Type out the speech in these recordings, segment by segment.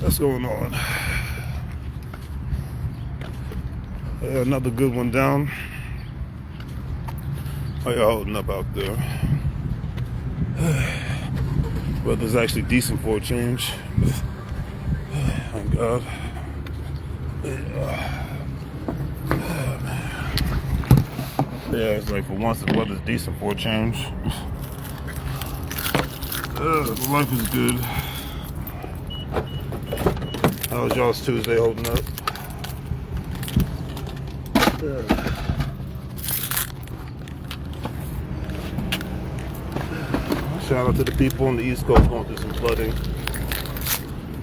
What's going on? Another good one down. How y'all holding up out there? Weather's actually decent for a change. Thank God. Yeah, it's like for once the weather's decent for a change. Life is good. How's y'all's Tuesday holding up? Shout out to the people on the East Coast going through some flooding.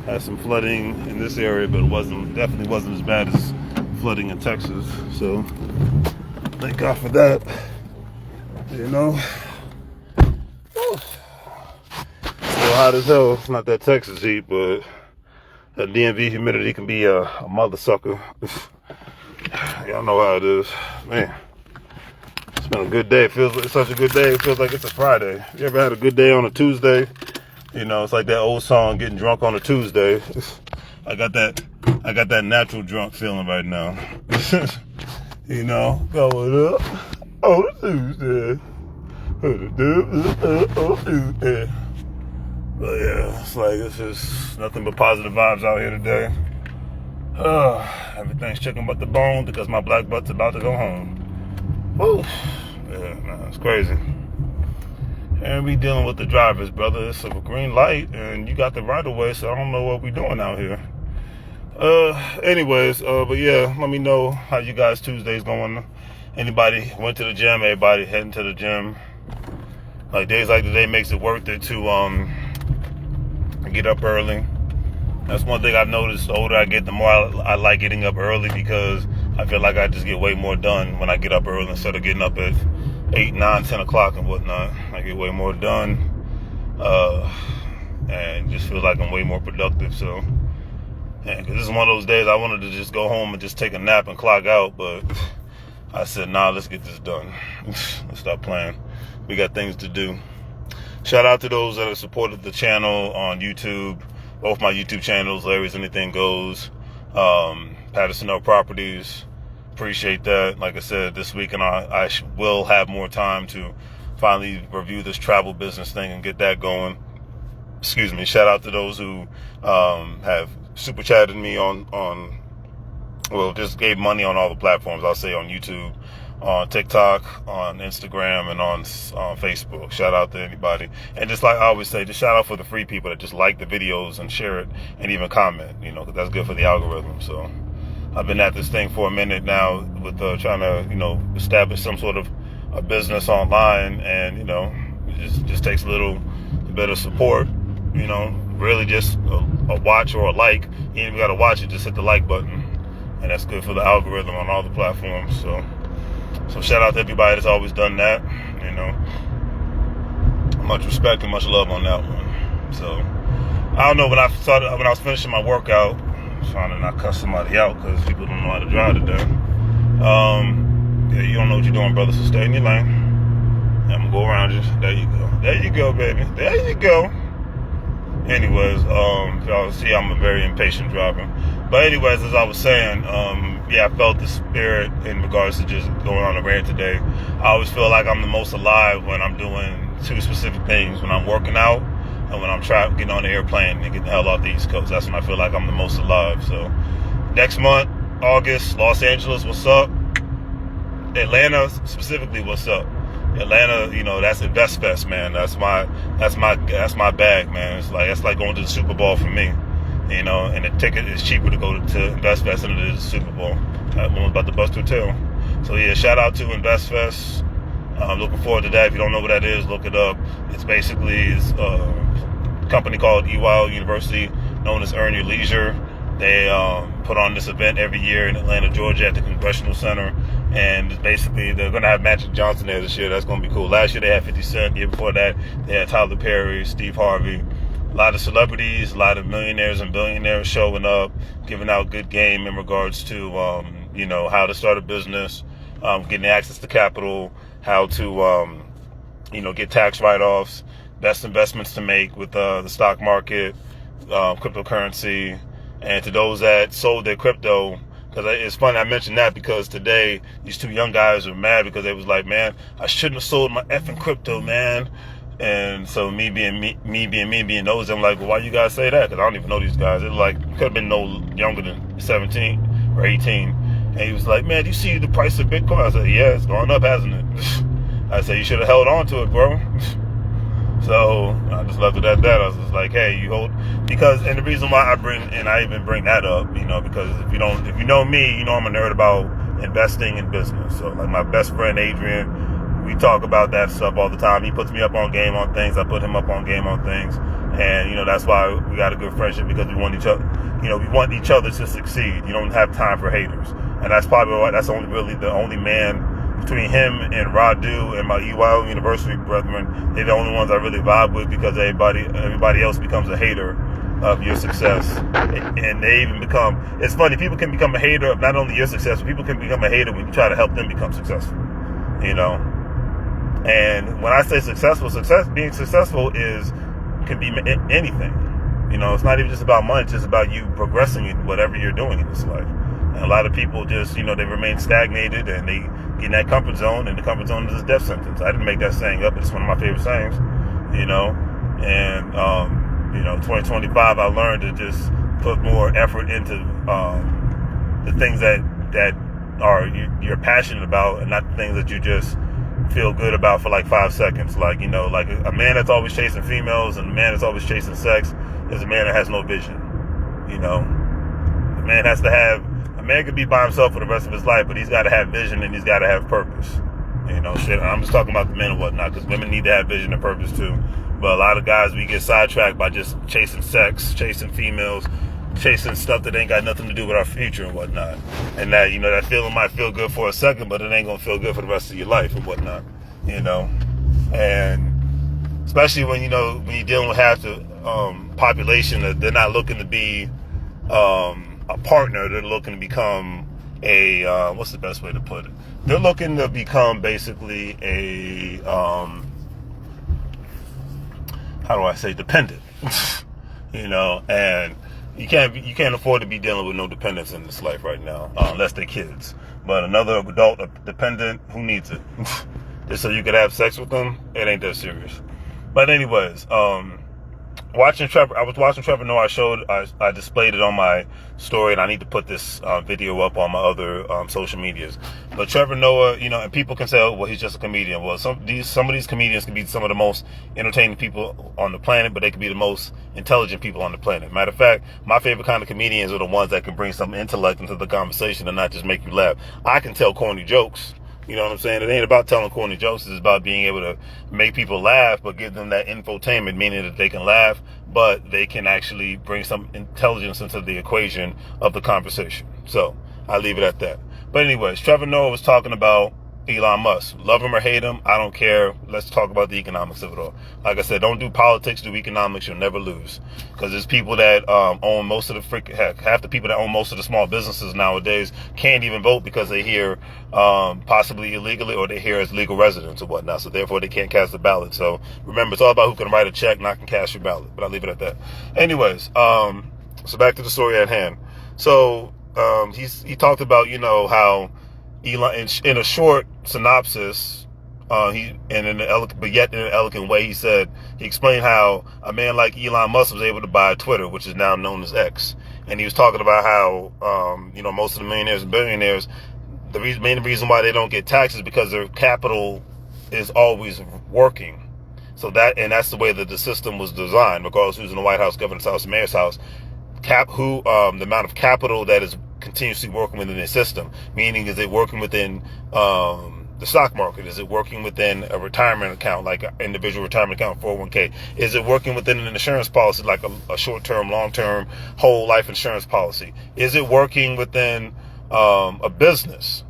Had some flooding in this area, but definitely wasn't as bad as flooding in Texas. So thank God for that. You know, still hot as hell. It's not that Texas heat, but that DMV humidity can be a mother sucker. Y'all know how it is, man. It's been a good day. It's such a good day. It feels like it's a Friday. You ever had a good day on a Tuesday? You know, it's like that old song, "Getting Drunk on a Tuesday." I got that natural drunk feeling right now. You know, going up on a Tuesday. But yeah, it's just nothing but positive vibes out here today. Everything's chicken but the bone because my black butt's about to go home. Woo. Yeah, man, it's crazy. And we dealing with the drivers, brother. It's a green light, and you got the right of way, so I don't know what we doing out here. Anyways, but yeah, let me know how you guys' Tuesdays going. Anybody went to the gym? Everybody heading to the gym? Like days like today makes it worth it to get up early. That's one thing I've noticed. The older I get, the more I like getting up early because I feel like I just get way more done when I get up early instead of getting up at 8, 9, 10 o'clock and whatnot. I get way more done, and just feel like I'm way more productive. So, yeah, cause this is one of those days I wanted to just go home and just take a nap and clock out, but I said, nah, let's get this done. Let's stop playing. We got things to do. Shout out to those that have supported the channel on YouTube. Both my YouTube channels, LarrysAnythingGoes, Patterson Properties. Appreciate that. Like I said, this weekend I will have more time to finally review this travel business thing and get that going. Excuse me. Shout out to those who have super chatted me on well, just gave money on all the platforms. I'll say on YouTube, on TikTok, on Instagram, and on Facebook. Shout out to anybody. And just like I always say, just shout out for the free people that just like the videos and share it and even comment, you know, because that's good for the algorithm. So I've been at this thing for a minute now with trying to, you know, establish some sort of a business online, and, you know, it just takes a little bit of support, you know, really just a watch or a like. You ain't even got to watch it, just hit the like button. And that's good for the algorithm on all the platforms. So shout out to everybody that's always done that, you know. Much respect and much love on that one. So I don't know, when I was finishing my workout, trying to not cuss somebody out because people don't know how to drive today. Yeah, you don't know what you're doing, brother, so stay in your lane. I'm gonna go around you. There you go. There you go, baby. There you go. Anyways, y'all see I'm a very impatient driver. But anyways, as I was saying, yeah, I felt the spirit in regards to just going on a rant today. I always feel like I'm the most alive when I'm doing two specific things: when I'm working out and when I'm getting on the airplane and getting the hell off the East Coast. That's when I feel like I'm the most alive. So next month, August, Los Angeles, what's up? Atlanta specifically, what's up? Atlanta, you know, that's Invest Fest, man. That's my bag, man. That's like going to the Super Bowl for me, you know. And the ticket is cheaper to go to Invest Fest than it is the Super Bowl. That one was about to bust through too. So yeah, shout out to Invest Fest. I'm looking forward to that. If you don't know what that is, look it up. It's basically a company called WEBULL University, known as Earn Your Leisure. They put on this event every year in Atlanta, Georgia, at the Congressional Center. And basically, they're going to have Magic Johnson there this year. That's going to be cool. Last year, they had 50 Cent. The year before that, they had Tyler Perry, Steve Harvey. A lot of celebrities, a lot of millionaires and billionaires showing up, giving out good game in regards to, you know, how to start a business, getting access to capital, how to, you know, get tax write-offs, best investments to make with the stock market, cryptocurrency. And to those that sold their crypto, because it's funny I mentioned that because today these two young guys are mad because they was like, man, I shouldn't have sold my effing crypto, man. And so me being those, I'm like, well, why you guys say that? Because I don't even know these guys. It's like, could have been no younger than 17 or 18. And he was like, man, do you see the price of Bitcoin? I said, yeah, it's gone up, hasn't it? I said, you should have held on to it, bro. So I just left it at that. I was just like, hey, you hold, because, and the reason why I even bring that up, you know, because if you know me, you know I'm a nerd about investing in business. So like my best friend Adrian, we talk about that stuff all the time. He puts me up on game on things. I put him up on game on things. And, you know, that's why we got a good friendship, because we want each other, you know, we want each other to succeed. You don't have time for haters. And that's probably why that's the only man between him and Radu and my EYO University brethren. They're the only ones I really vibe with, because everybody else becomes a hater of your success. And they even become, it's funny, people can become a hater of not only your success, but people can become a hater when you try to help them become successful, you know. And when I say being successful can be anything. You know, it's not even just about money, it's just about you progressing in whatever you're doing in this life. And a lot of people just, you know, they remain stagnated and they get in that comfort zone, and the comfort zone is a death sentence. I didn't make that saying up, it's one of my favorite sayings, you know. And, you know, 2025, I learned to just put more effort into the things that are you're passionate about, and not the things that you just feel good about for like 5 seconds. Like, you know, like a man that's always chasing females and a man that's always chasing sex is a man that has no vision. You know, a man could be by himself for the rest of his life, but he's got to have vision and he's got to have purpose. You know, shit. I'm just talking about the men and whatnot, because women need to have vision and purpose too. But a lot of guys, we get sidetracked by just chasing sex, chasing females, chasing stuff that ain't got nothing to do with our future and whatnot. And that, you know, that feeling might feel good for a second, but it ain't gonna feel good for the rest of your life and whatnot. You know, and especially when you're dealing with half the population, that they're not looking to be a partner, they're looking to become a what's the best way to put it? They're looking to become basically a how do I say, dependent. You know, and you can't afford to be dealing with no dependents in this life right now, unless they're kids. But another adult dependent, who needs it? Just so you could have sex with them, it ain't that serious. But anyways, I was watching Trevor Noah. I displayed it on my story, and I need to put this video up on my other social medias. But Trevor Noah, and people can say, oh, well, he's just a comedian. Well, some of these comedians can be some of the most entertaining people on the planet, but they can be the most intelligent people on the planet. Matter of fact, my favorite kind of comedians are the ones that can bring some intellect into the conversation and not just make you laugh. I can tell corny jokes. You know what I'm saying? It ain't about telling corny jokes. It's about being able to make people laugh, but give them that infotainment, meaning that they can laugh, but they can actually bring some intelligence into the equation of the conversation. So I'll leave it at that. But anyways, Trevor Noah was talking about Elon Musk. Love him or hate him, I don't care. Let's talk about the economics of it all. Like I said, don't do politics, do economics. You'll never lose. Because there's people that own most of half the people that own most of the small businesses nowadays can't even vote because they're here possibly illegally, or they're here as legal residents or whatnot. So therefore they can't cast a ballot. So remember, it's all about who can write a check, not can cast your ballot. But I'll leave it at that. Anyways, so back to the story at hand. So he talked about, how Elon, in a short synopsis, in an elegant way, he explained how a man like Elon Musk was able to buy Twitter, which is now known as X. And he was talking about how, most of the millionaires and billionaires, the main reason why they don't get taxes is because their capital is always working. So that's the way that the system was designed, regardless who's in the White House, governor's house, mayor's house, the amount of capital that is continuously working within the system, meaning is it working within the stock market? Is it working within a retirement account, like an individual retirement account, 401k? Is it working within an insurance policy, like a short-term, long-term, whole life insurance policy? Is it working within a business?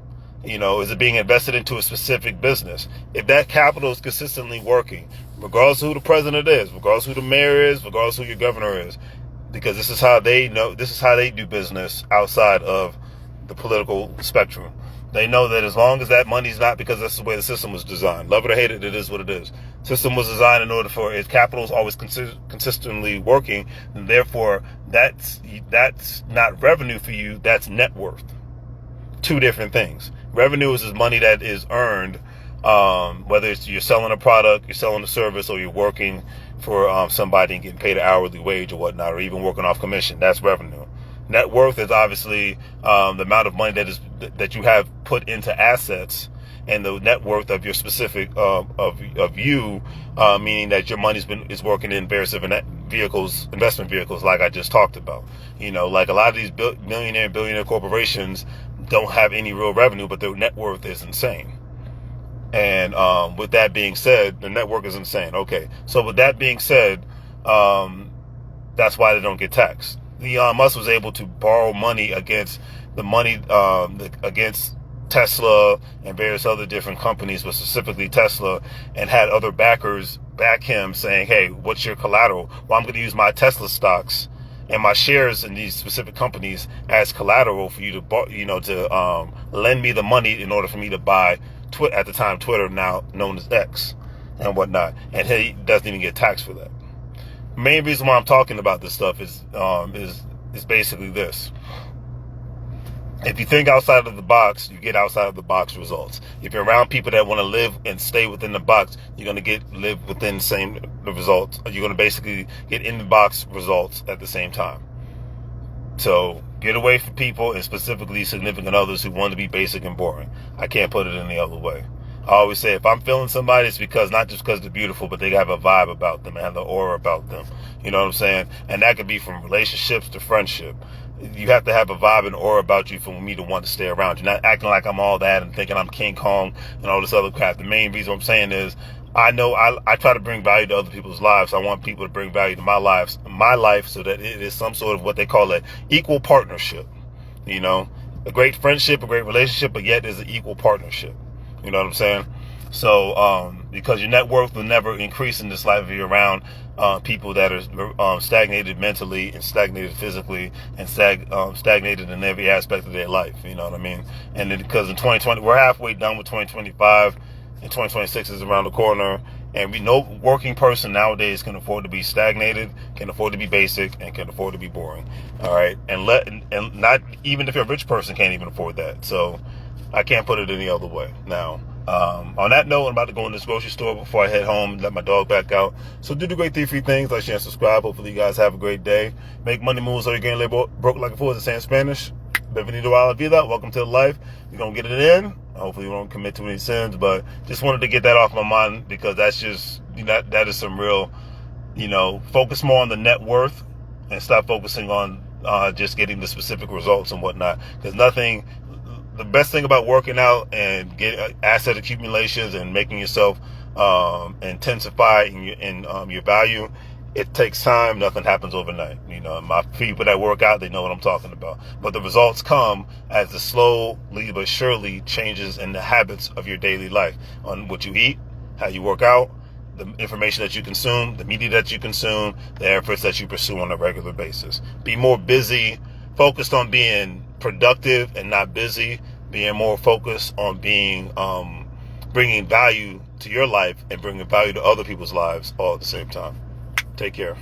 Is it being invested into a specific business? If that capital is consistently working, regardless of who the president is, regardless of who the mayor is, regardless of who your governor is, because this is how they do business outside of the political spectrum. They know that as long as that money's not, because that's the way the system was designed. Love it or hate it, it is what it is. System was designed in order for its capital is always consistently working, and therefore that's not revenue for you, that's net worth. Two different things. Revenue is money that is earned, whether it's you're selling a product, you're selling a service, or you're working for somebody and getting paid an hourly wage or whatnot, or even working off commission. That's revenue. Net worth is obviously the amount of money that you have put into assets, and the net worth of your specific of you, meaning that your money is working in various investment vehicles, like I just talked about. Like a lot of these millionaire and billionaire corporations don't have any real revenue, but their net worth is insane. And with that being said, the network is insane. Okay, so with that being said, that's why they don't get taxed. Elon Musk was able to borrow money against against Tesla and various other different companies, but specifically Tesla, and had other backers back him saying, hey, what's your collateral? Well, I'm going to use my Tesla stocks and my shares in these specific companies as collateral for you to lend me the money in order for me to buy at the time Twitter, now known as X, and whatnot. And he doesn't even get taxed for that. The main reason why I'm talking about this stuff is basically this. If you think outside of the box, you get outside of the box results. If you're around people that want to live and stay within the box, you're going to live within the results. You're going to basically get in the box results at the same time. So get away from people, and specifically significant others who want to be basic and boring. I can't put it any other way. I always say if I'm feeling somebody, it's not just because they're beautiful, but they have a vibe about them and have the aura about them. You know what I'm saying? And that could be from relationships to friendship. You have to have a vibe and aura about you for me to want to stay around you. Not acting like I'm all that and thinking I'm King Kong and all this other crap. The main reason I'm saying is I know I try to bring value to other people's lives. I want people to bring value to my life, so that it is some sort of what they call an equal partnership. A great friendship, a great relationship, but yet is an equal partnership. You know what I'm saying? So, because your net worth will never increase in this life if you're around people that are stagnated mentally and stagnated physically and stagnated in every aspect of their life. You know what I mean? And then, because in 2020, we're halfway done with 2025, and 2026 is around the corner. And no working person nowadays can afford to be stagnated, can afford to be basic, and can afford to be boring. All right, and not even if you're a rich person can't even afford that. So I can't put it any other way. Now, On that note, I'm about to go in this grocery store before I head home and let my dog back out. So do the great 3 free things, like, share, and subscribe. Hopefully you guys have a great day. Make money moves so you can live broke like a fool, as they say in Spanish. Bienvenido a la vida. Welcome to the life. You're going to get it in. Hopefully you won't commit too many sins, but just wanted to get that off my mind, because that's just, that is some real, focus more on the net worth and stop focusing on just getting the specific results and whatnot. Because the best thing about working out and getting asset accumulations and making yourself intensify in your value, it takes time. Nothing happens overnight. My people that work out, they know what I'm talking about. But the results come as the slowly but surely changes in the habits of your daily life, on what you eat, how you work out, the information that you consume, the media that you consume, the efforts that you pursue on a regular basis. Be more busy, focused on being productive and not busy, being more focused on being bringing value to your life and bringing value to other people's lives all at the same time. Take care.